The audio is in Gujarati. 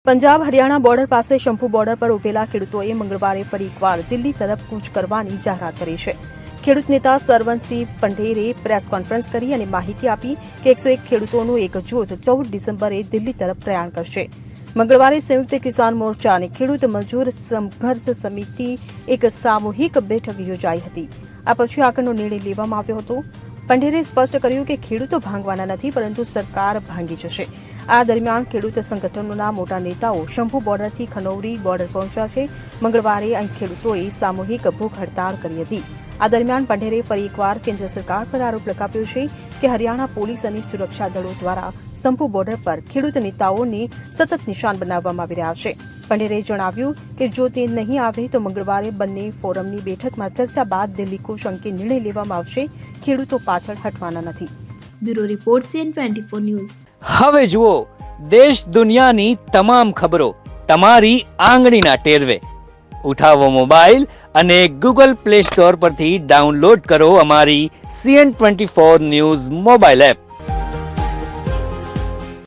પંજાબ હરિયાણા બોર્ડર પાસે શંભુ બોર્ડર પર ઉભેલા ખેડૂતોએ મંગળવારે ફરી એકવાર દિલ્હી તરફ કૂચ કરવાની જાહેરાત કરી છે. ખેડૂત નેતા સરવનસિંહ પંઢેરે પ્રેસ કોન્ફરન્સ કરી અને માહિતી આપી કે 101 ખેડૂતોનું એક જૂથ 14 ડિસેમ્બરે દિલ્હી તરફ પ્રયાણ કરશે. મંગળવારે સંયુક્ત કિસાન મોરચા અને ખેડૂત મજૂર સંઘર્ષ સમિતિ એક સામૂહિક બેઠક યોજાઈ હતી. આ પછી આગળનો નિર્ણય લેવામાં આવ્યો હતો. પંઢેરે સ્પષ્ટ કર્યું કે ખેડૂતો ભાંગવાના નથી, પરંતુ સરકાર ભાંગી જશે. આ દરમિયાન ખેડૂત સંગઠનોના મોટા નેતાઓ શંભુ બોર્ડરથી ખનૌરી બોર્ડર પહોંચ્યા છે. મંગળવારે અહીં ખેડૂતોએ સામૂહિક ભૂખ હડતાળ કરી હતી. આ દરમિયાન પંઢેરે ફરી એકવાર કેન્દ્ર સરકાર પર આરોપ લગાવ્યો છે કે હરિયાણા પોલીસ અને સુરક્ષા દળો દ્વારા શંભુ બોર્ડર પર ખેડૂત નેતાઓને સતત નિશાન બનાવવામાં આવી રહ્યા છે. પંઢેરે જણાવ્યું કે જો તે નહીં આવે તો મંગળવારે બંને ફોરમની બેઠકમાં ચર્ચા બાદ દિલ્હી કૂચ અંગે નિર્ણય લેવામાં આવશે. ખેડૂતો પાછળ હટવાના નથી. Bureau report CN24 news. હવે જુઓ દેશ દુનિયાની તમામ ખબરો તમારી આંગળીના ટેરવે. ઉઠાવો મોબાઈલ અને Google Play Store પરથી ડાઉનલોડ કરો અમારી CN24 ન્યૂઝ મોબાઈલ એપ.